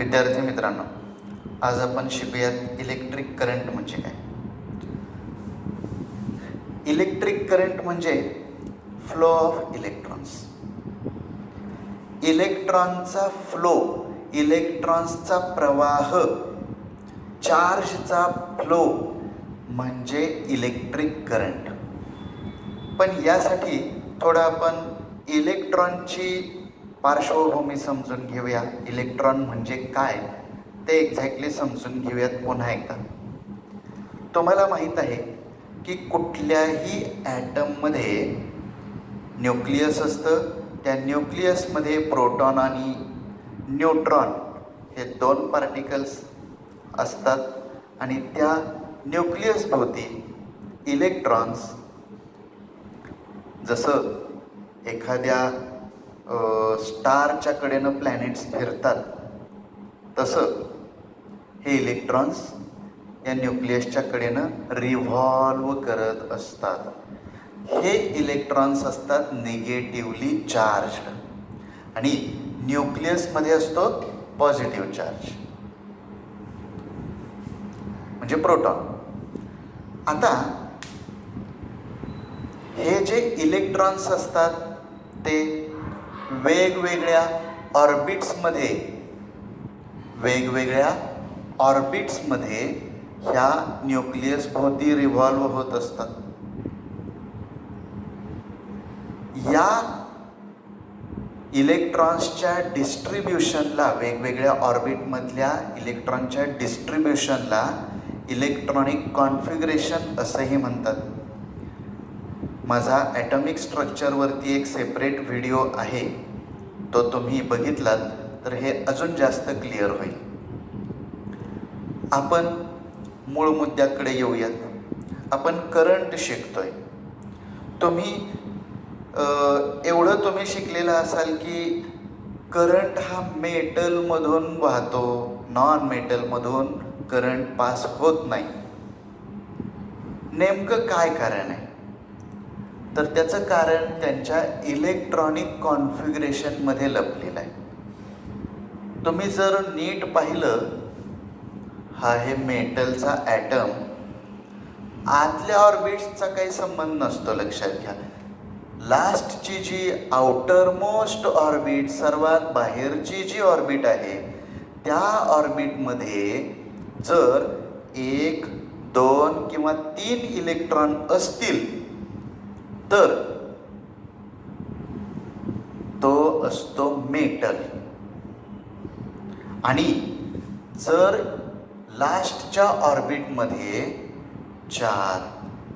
विद्यार्थी मित्रांनो, आज आपण शिकूयात इलेक्ट्रिक करंट म्हणजे काय. इलेक्ट्रिक करंट म्हणजे फ्लो ऑफ इलेक्ट्रॉन्स. इलेक्ट्रॉनचा फ्लो, इलेक्ट्रॉन्सचा प्रवाह, चार्जचा फ्लो म्हणजे इलेक्ट्रिक करंट. पण यासाठी थोडं आपण इलेक्ट्रॉनची पार्श्वभूमी समजून घेऊया. इलेक्ट्रॉन म्हणजे काय ते एक्झॅक्टली समजून घेऊयात पुन्हा एकदा. तुम्हाला माहीत आहे की कुठल्याही ॲटममध्ये न्यूक्लियस असतं. त्या न्यूक्लियसमध्ये प्रोटॉन आणि न्यूट्रॉन हे दोन पार्टिकल्स असतात आणि त्या न्यूक्लियसभोवती इलेक्ट्रॉन्स, जसं एखाद्या स्टारच्या कडेनं प्लॅनेट्स फिरतात तसं हे इलेक्ट्रॉन्स या न्यूक्लियसच्या कडेनं रिव्हॉल्व करत असतात. हे इलेक्ट्रॉन्स असतात निगेटिव्हली चार्ज्ड आणि न्यूक्लियसमध्ये असतो पॉझिटिव्ह चार्ज म्हणजे प्रोटॉन. आता हे जे इलेक्ट्रॉन्स असतात ते वेगवेगळ्या ऑर्बिट्समध्ये ह्या न्यूक्लियस भोवती रिव्हॉल्व होत असतात. या इलेक्ट्रॉन्सच्या डिस्ट्रीब्युशनला, वेगवेगळ्या ऑर्बिटमधल्या इलेक्ट्रॉनच्या डिस्ट्रीब्युशनला इलेक्ट्रॉनिक कॉन्फिगरेशन असंही म्हणतात. माझा ॲटॉमिक स्ट्रक्चरवरती एक सेपरेट व्हिडिओ आहे, तो तुम्ही बघितलात तर हे अजून जास्त क्लिअर होईल. आपण मूळ मुद्द्याकडे येऊयात. आपण करंट शिकतोय. एवढं तुम्ही शिकलेलं असाल की करंट हा मेटलमधून वाहतो, नॉन मेटलमधून करंट पास होत नाही. नेमकं काय कारण आहे? तर त्याचं कारण त्यांच्या इलेक्ट्रॉनिक कॉन्फिगरेशनमध्ये लपलेलं आहे. तुम्ही जर नीट पाहिलं, हा आहे मेटलचा ॲटम. आतल्या ऑर्बिट्सचा काही संबंध नसतो, लक्षात घ्या. लास्टची जी आउटर मोस्ट ऑर्बिट, सर्वात बाहेरची जी ऑर्बिट आहे, त्या ऑर्बिटमध्ये जर 1, 2 किंवा 3 इलेक्ट्रॉन असतील तर तो असतो मेटल. आणि जर लास्टच्या ऑर्बिटमध्ये 4,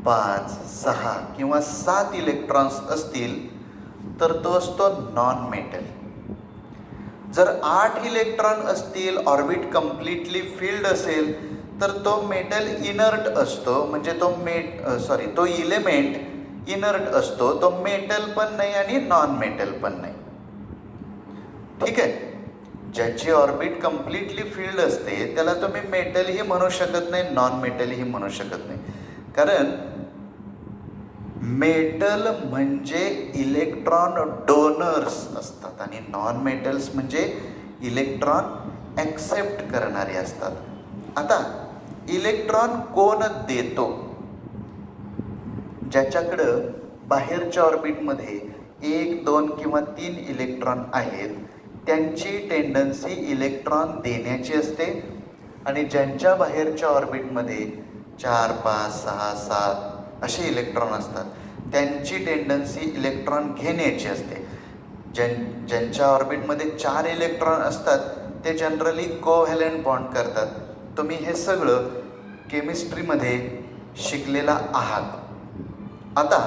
5, 6 किंवा 7 इलेक्ट्रॉन्स असतील तर तो असतो नॉन मेटल. जर 8 इलेक्ट्रॉन असतील, ऑर्बिट कम्प्लिटली फिल्ड असेल तर तो मेटल इनर्ट असतो. म्हणजे तो इलेमेंट इनर्ट असतो. तो मेटल पण नाही आणि नॉन मेटल पण नाही. ठीक आहे. ज्याची ऑर्बिट कम्प्लिटली फिल्ड असते त्याला तुम्ही मेटलही म्हणू शकत नाही, नॉन मेटलही म्हणू शकत नाही. कारण मेटल म्हणजे इलेक्ट्रॉन डोनर्स असतात आणि नॉन मेटल्स म्हणजे इलेक्ट्रॉन ॲक्सेप्ट करणारे असतात. आता इलेक्ट्रॉन कोण देतो? ज्याच्याकडं बाहेरच्या ऑर्बिटमध्ये 1, 2 किंवा 3 इलेक्ट्रॉन आहेत त्यांची टेंडन्सी इलेक्ट्रॉन देण्याची असते. आणि ज्यांच्या बाहेरच्या ऑर्बिटमध्ये 4, 5, 6, 7 असे इलेक्ट्रॉन असतात त्यांची टेंडन्सी इलेक्ट्रॉन घेण्याची असते. ज्यांच्या ऑर्बिटमध्ये 4 इलेक्ट्रॉन असतात ते जनरली कोव्हॅलेंट बॉन्ड करतात. तुम्ही हे सगळं केमिस्ट्रीमध्ये शिकलेला आहात. आता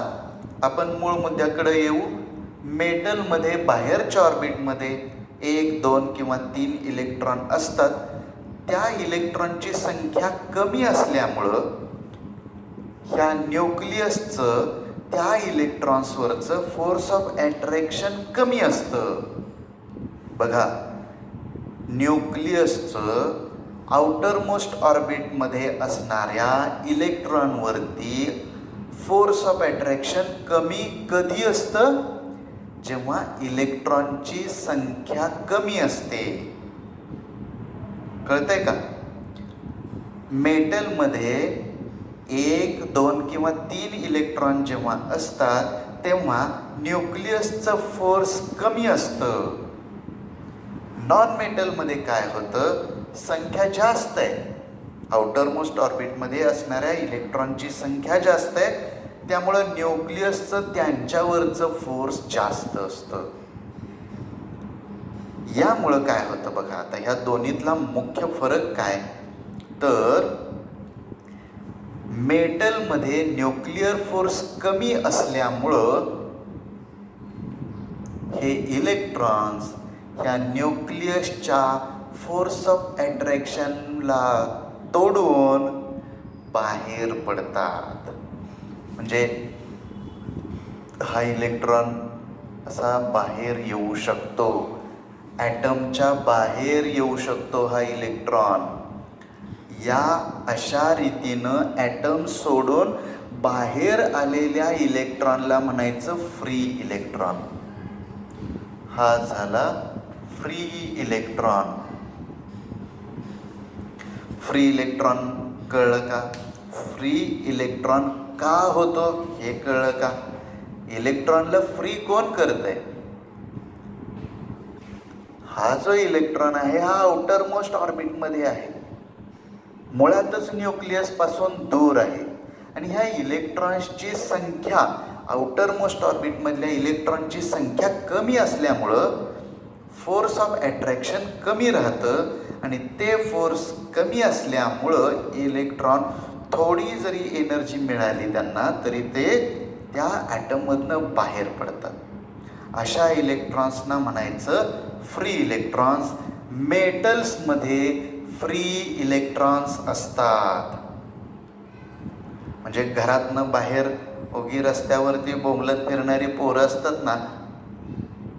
आपण मूळ मुद्द्याकडे येऊ. मेटलमध्ये बाहेरच्या ऑर्बिटमध्ये 1, 2 किंवा 3 इलेक्ट्रॉन असतात. त्या इलेक्ट्रॉनची संख्या कमी असल्यामुळं ह्या न्यूक्लियसचं त्या इलेक्ट्रॉन्सवरचं फोर्स ऑफ अट्रॅक्शन कमी असतं. बघा, न्यूक्लियसचं आउटर मोस्ट ऑर्बिटमध्ये असणाऱ्या इलेक्ट्रॉनवरती फोर्स ऑफ अट्रॅक्शन कमी कधी असतं? जेव्हा इलेक्ट्रॉनची संख्या कमी असते. कळतंय का? मेटलमध्ये 1, 2 किंवा 3 इलेक्ट्रॉन जेव्हा असतात तेव्हा न्यूक्लियसचं फोर्स कमी असतं. नॉन मेटलमध्ये काय होतं, संख्या जास्त आहे. आउटरमोस्ट ऑर्बिटमध्ये असणाऱ्या इलेक्ट्रॉनची संख्या जास्त आहे, त्यामुळं न्यूक्लियसचं त्यांच्यावरचं फोर्स जास्त असतं. यामुळं काय होतं बघा, आता ह्या दोन्हीतला मुख्य फरक काय, तर मेटलमध्ये न्यूक्लिअर फोर्स कमी असल्यामुळं हे इलेक्ट्रॉन्स ह्या न्यूक्लियसच्या फोर्स ऑफ अट्रॅक्शनला तोडून बाहेर पडतात. म्हणजे हा इलेक्ट्रॉन असा बाहेर येऊ शकतो, ॲटमच्या बाहेर येऊ शकतो हा इलेक्ट्रॉन. या अशा रीतीनं ॲटम सोडून बाहेर आलेल्या इलेक्ट्रॉनला म्हणायचं फ्री इलेक्ट्रॉन. हा झाला फ्री इलेक्ट्रॉन. फ्री इलेक्ट्रॉन कळलं का? फ्री इलेक्ट्रॉन का होतो हे कळलं का? इलेक्ट्रॉनला फ्री कोण करतंय? हा जो इलेक्ट्रॉन आहे हा आउटर मोस्ट ऑर्बिटमध्ये आहे, मुळातच न्यूक्लियस पासून दूर आहे. आणि ह्या इलेक्ट्रॉन्सची संख्या आउटर मोस्ट ऑर्बिटमधल्या इलेक्ट्रॉनची संख्या कमी असल्यामुळं फोर्स ऑफ अट्रॅक्शन कमी राहतं. आणि ते फोर्स कमी असल्यामुळं इलेक्ट्रॉन थोडी जरी एनर्जी मिळाली त्यांना तरी ते त्या ॲटममधनं बाहेर पडतात. अशा इलेक्ट्रॉन्सना म्हणायचं फ्री इलेक्ट्रॉन्स. मेटल्समध्ये फ्री इलेक्ट्रॉन्स असतात. म्हणजे घरातनं बाहेर उगी रस्त्यावरती बोंबलत फिरणारी पोरं असतात ना,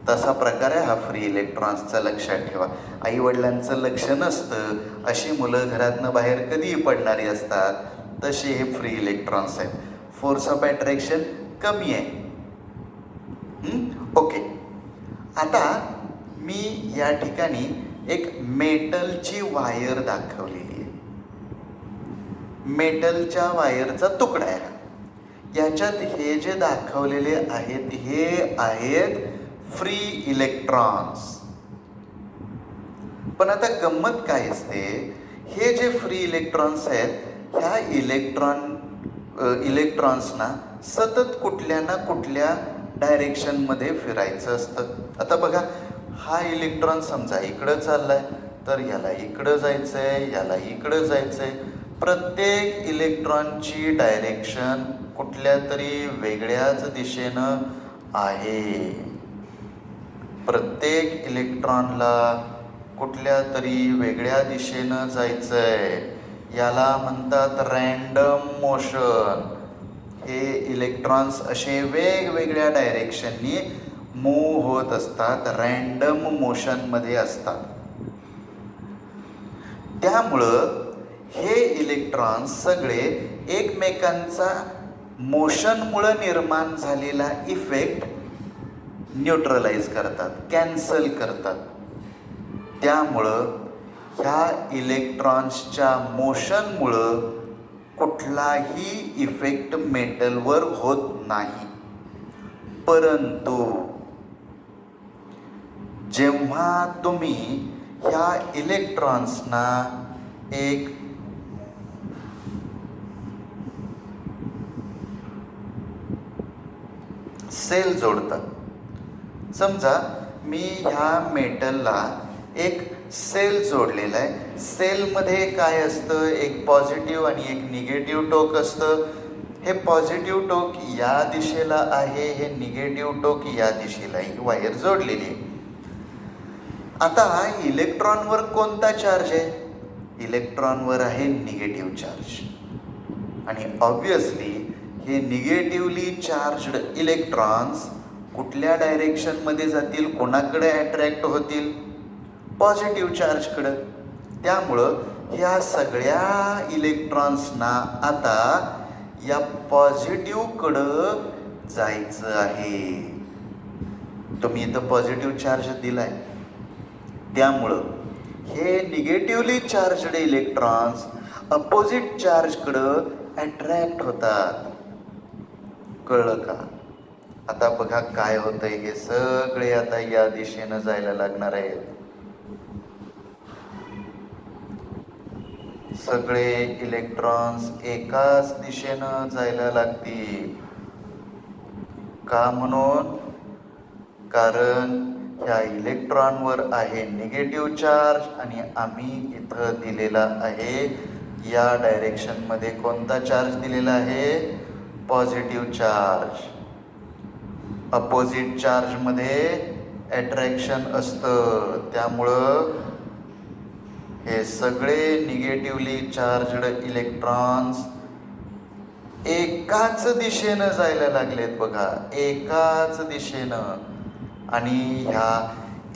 तसा प्रकार आहे हा फ्री इलेक्ट्रॉन्सचा. लक्षात ठेवा, आई वडिलांचं लक्ष नसतं अशी मुलं घरातनं बाहेर कधीही पडणारी असतात, तसे हे फ्री इलेक्ट्रॉन्स आहेत. फोर्स ऑफ अट्रॅक्शन कमी आहे. ओके, आता मी या ठिकाणी एक मेटलची वायर दाखवलेली आहे. मेटलच्या वायरचा तुकडा आहे. याच्यात हे जे दाखवलेले आहेत हे आहेत फ्री इलेक्ट्रॉन्स. पण आता गंमत काय असते, हे जे फ्री इलेक्ट्रॉन्स आहेत ह्या इलेक्ट्रॉन्सना सतत कुठल्या ना कुठल्या डायरेक्शनमध्ये फिरायचं असतं. आता बघा, हा इलेक्ट्रॉन समजा इकडं चाललाय तर याला इकडं जायचं आहे, याला इकडं जायचं आहे. प्रत्येक इलेक्ट्रॉनची डायरेक्शन कुठल्या तरी वेगळ्याच दिशेनं आहे. प्रत्येक इलेक्ट्रॉनला कुठल्या तरी वेगळ्या दिशेनं जायचं आहे. याला म्हणतात रँडम मोशन. हे इलेक्ट्रॉन्स असे वेगवेगळ्या डायरेक्शननी मूव्ह होत असतात, रँडम मोशनमध्ये असतात. त्यामुळं हे इलेक्ट्रॉन्स सगळे एकमेकांचा मोशनमुळं निर्माण झालेला इफेक्ट न्यूट्रलाइज करतात, कॅन्सल करतात. त्यामुळं ह्या इलेक्ट्रॉन्सच्या मोशनमुळं कुठलाही इफेक्ट मेटलवर होत नाही. परंतु जेव्हा तुम्ही ह्या इलेक्ट्रॉन्सना एक सेल जोडतात, समजा मी ह्या मेटलला एक सेल जोडलेला आहे. सेलमध्ये काय असतं, एक पॉझिटिव्ह आणि एक निगेटिव्ह टोक असतं. हे पॉझिटिव्ह टोक या दिशेला आहे, हे निगेटिव्ह टोक या दिशेला आहे. ही वायर जोडलेली आहे. आता इलेक्ट्रॉनवर कोणता चार्ज आहे? इलेक्ट्रॉनवर आहे निगेटिव्ह चार्ज. आणि ऑब्वियसली हे निगेटिव्हली चार्जड इलेक्ट्रॉन्स कुठल्या डायरेक्शनमध्ये जातील, कोणाकडे अट्रॅक्ट होतील? पॉझिटिव्ह चार्जकडं. त्यामुळं ह्या सगळ्या इलेक्ट्रॉन्सना आता या पॉझिटिव्हकडं जायचं आहे. तुम्ही इथं पॉझिटिव्ह चार्ज दिलाय, त्यामुळं हे निगेटिव्हली चार्जड इलेक्ट्रॉन्स अपोजिट चार्जकडं अट्रॅक्ट होतात. कळलं का? आता बघा काय होतंय, हे सगळे आता या दिशेनं जायला लागणार आहेत. सगळे इलेक्ट्रॉन्स एकाच दिशेनं जायला लागतील. का म्हणून? कारण ह्या इलेक्ट्रॉनवर आहे निगेटिव्ह चार्ज आणि आम्ही इथं दिलेला आहे या डायरेक्शनमध्ये कोणता चार्ज दिलेला आहे? Positive charge. अपोजिट चार्जमध्ये अट्रॅक्शन असतं, त्यामुळं हे सगळे निगेटिव्हली चार्जड इलेक्ट्रॉन्स एकाच दिशेनं जायला लागलेत बघा, एकाच दिशेनं. आणि ह्या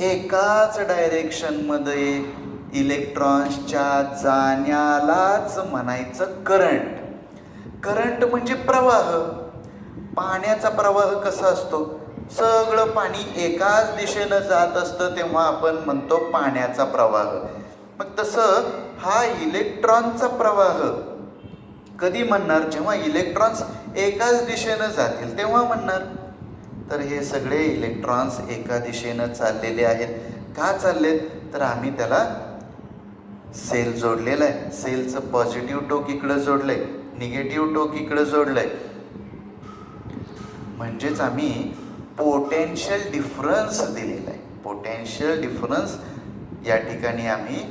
एकाच डायरेक्शनमध्ये इलेक्ट्रॉन्सच्या जाण्यालाच म्हणायचं करंट. करंट म्हणजे प्रवाह. पाण्याचा प्रवाह कसा असतो? सगळं पाणी एकाच दिशेनं जात असतं तेव्हा आपण म्हणतो पाण्याचा प्रवाह. मग तसं हा इलेक्ट्रॉनचा प्रवाह कधी म्हणणार? जेव्हा इलेक्ट्रॉन्स एकाच दिशेनं जातील तेव्हा म्हणणार. तर हे सगळे इलेक्ट्रॉन्स एका दिशेनं चाललेले आहेत. का चाललेत? तर आम्ही त्याला सेल जोडलेला आहे. सेलचं पॉझिटिव्ह टोक इकडं जोडलंय, निगेटिव्ह टोक इकडं जोडलंय. म्हणजेच आम्ही पोटेन्शियल डिफरन्स दिलेला आहे. पोटेन्शियल डिफरन्स या ठिकाणी आम्ही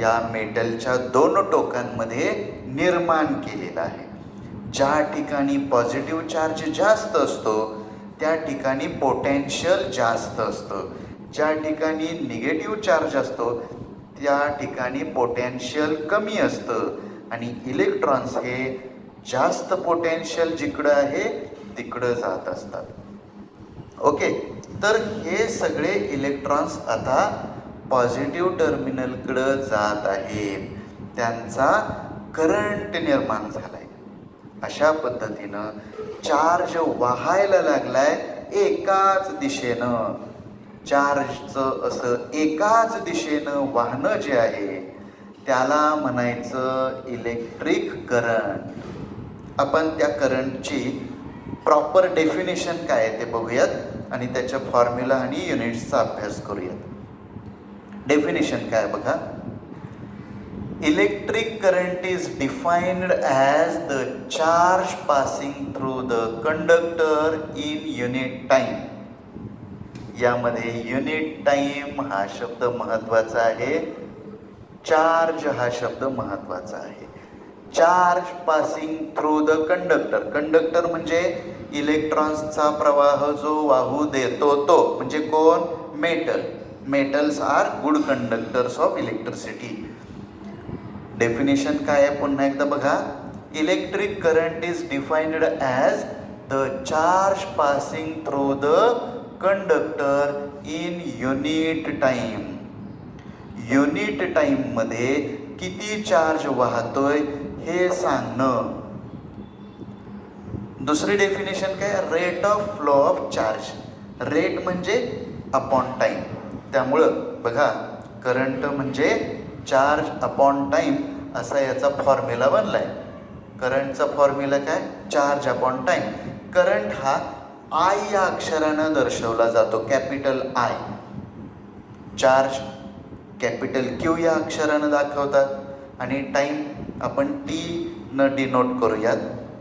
या मेटलच्या दोन टोकांमध्ये निर्माण केलेला आहे. ज्या ठिकाणी पॉझिटिव्ह चार्ज जास्त असतो त्या ठिकाणी पोटेन्शियल जास्त असतं. ज्या ठिकाणी निगेटिव्ह चार्ज असतो त्या ठिकाणी पोटेन्शियल कमी असतं. आणि इलेक्ट्रॉन्स हे जास्त पोटेन्शियल जिकडं आहे तिकडं जात असतात. ओके, तर हे सगळे इलेक्ट्रॉन्स आता पॉझिटिव्ह टर्मिनलकडं जात आहेत. त्यांचा करंट निर्माण झालाय. अशा पद्धतीनं चार्ज वाहायला लागलाय एकाच दिशेनं. चार्जचं असं एकाच दिशेनं वाहनं जे आहे त्याला म्हणायचं इलेक्ट्रिक करंट. आपण त्या करंटची प्रॉपर डेफिनेशन काय आहे ते बघूयात आणि त्याच्या फॉर्म्युला आणि युनिट्सचा अभ्यास करूयात. डेफिनेशन काय बघा. Electric current is defined as the charge passing through the conductor in unit time. यामध्ये युनिट टाइम हा शब्द महत्त्वाचा आहे, चार्ज हा शब्द महत्त्वाचा आहे. Charge passing through the conductor. Conductor म्हणजे इलेक्ट्रॉन्सचा प्रवाह जो वाहू देतो तो म्हणजे कोण? Metal. Metals are good conductors of electricity. Definition काय आहे पुन्हा एकदा बघा. Electric current is defined as the charge passing through the conductor in unit time. Unit टाइममध्ये किती चार्ज वाहतोय हे सांगणं. दुसरी डेफिनेशन काय? Rate of flow of charge. Rate म्हणजे अपॉन टाइम. त्यामुळं बघा करंट म्हणजे चार्ज अपॉन टाइम असा याचा फॉर्म्युला बनलाय. करंटचा फॉर्म्युला काय? Charge upon time. करंट हा आय या अक्षरानं दर्शवला जातो, capital I. Charge capital Q या अक्षरानं दाखवतात आणि टाइम आपण टी न डिनोट करूयात.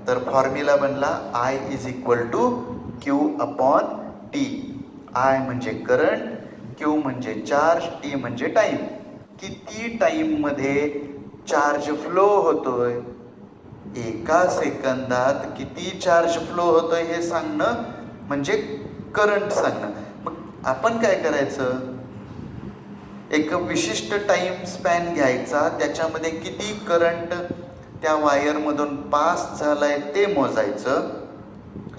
तर फॉर्म्युला बनला I is equal to Q upon T. I म्हणजे करंट, क्यू म्हणजे चार्ज, टी म्हणजे टाइम. किती टाइममध्ये चार्ज फ्लो होतोय, एका सेकंदात किती चार्ज फ्लो होतोय हे सांगणं म्हणजे करंट सांगणं. मग आपण काय करायचं? एक विशिष्ट टाइम स्पॅन घ्यायचा, त्याच्यामध्ये किती करंट त्या वायरमधून पास झालाय ते मोजायचं.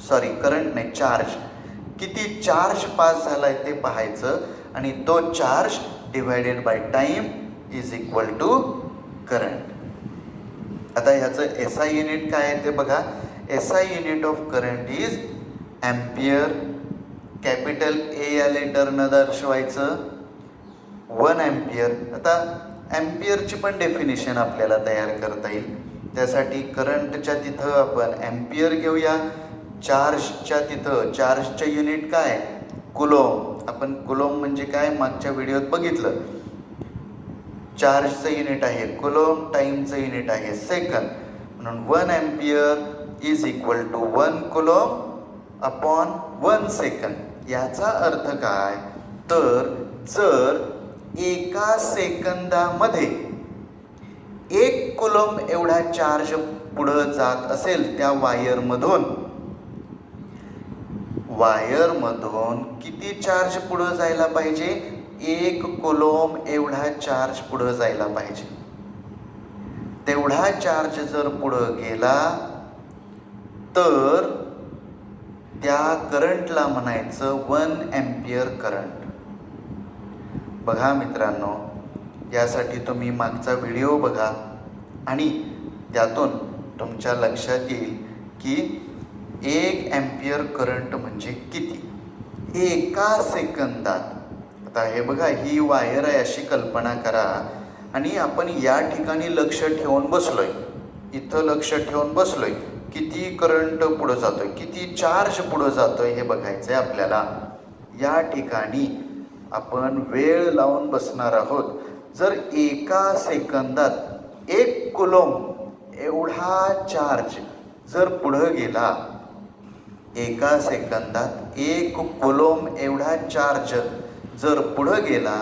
सॉरी, करंट नाही, चार्ज. किती चार्ज पास झालाय ते पाहायचं आणि तो charge divided by time is equal to current. आता ह्याचं SI युनिट काय आहे ते बघा. SI unit of current is ampere. Capital A या लेटरनं दर्शवायचं. 1 ॲम्पियर. आता ॲम्पियरची पण डेफिनेशन आपल्याला तयार करता येईल. त्यासाठी करंटच्या तिथं आपण ॲम्पियर घेऊया. चार्जच्या तिथं चार्जचं युनिट काय? कुलोम. आपण कुलोम म्हणजे काय मागच्या व्हिडिओत बघितलं. चार्जचं युनिट आहे कुलोम, टाईमचं युनिट आहे सेकंद. म्हणून 1 ampere is equal to 1 coulomb upon 1 second. याचा अर्थ काय? तर जर एका सेकंदामध्ये 1 कुलोम एवढा चार्ज पुढं जात असेल त्या वायरमधून किती चार्ज पुढं जायला पाहिजे? 1 कुलोम एवढा चार्ज पुढं जायला पाहिजे. तेवढा चार्ज जर पुढं गेला तर त्या करंटला म्हणायचं 1 ॲम्पियर करंट. बघा मित्रांनो, यासाठी तुम्ही मागचा व्हिडिओ बघा आणि त्यातून तुमच्या लक्षात येईल की 1 ॲम्पियर करंट म्हणजे किती एका सेकंदात. आता हे बघा, ही वायर आहे अशी कल्पना करा आणि आपण या ठिकाणी लक्ष ठेवून बसलोय, इथं लक्ष ठेवून बसलोय. किती करंट पुढं जातोय, किती चार्ज पुढं जातोय हे बघायचं आहे आपल्याला. या ठिकाणी आपण वेळ लावून बसणार आहोत. जर एका सेकंदात 1 कुलोम एवढा चार्ज जर पुढं गेला, एका सेकंदात 1 कुलोम एवढा चार्ज जर पुढं गेला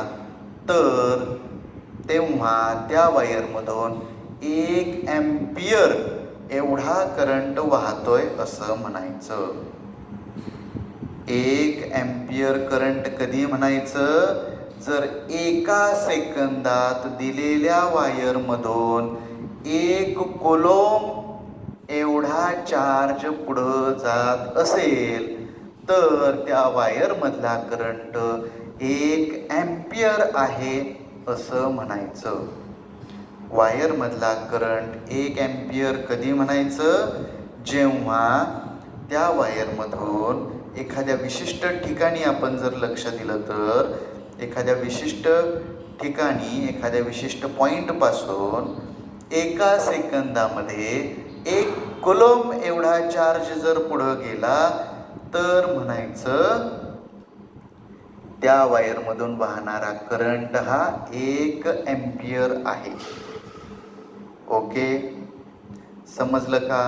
तर तेव्हा त्या वायरमधून 1 ॲम्पियर एवढा करंट वाहतोय असं म्हणायचं. 1 ॲम्पियर करंट कधी म्हणायचं? जर एका सेकंदात दिलेल्या वायरमधून 1 कुलोम एवढा चार्ज पुढं जात असेल तर त्या वायरमधला करंट 1 ॲम्पियर आहे असं म्हणायचं. वायरमधला करंट 1 ॲम्पियर कधी म्हणायचं? जेव्हा त्या वायरमधून एखाद्या विशिष्ट ठिकाणी आपण जर लक्ष दिलं तर एखाद्या विशिष्ट ठिकाणी, एखाद्या विशिष्ट पॉईंटपासून एका सेकंदामध्ये 1 कुलोम एवढा चार्ज जर पुढं गेला तर म्हणायचं त्या वायरमधून वाहणारा करंट हा 1 ॲम्पियर आहे. ओके, समजलं का?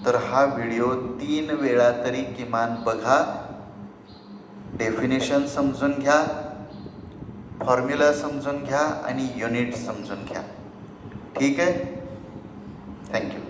तर हा व्हिडिओ 3 वेळा तरी किमान बघा. डेफिनेशन समजून घ्या, फॉर्म्युला समजून घ्या आणि युनिट समजून घ्या. ठीक आहे? थँक्यू.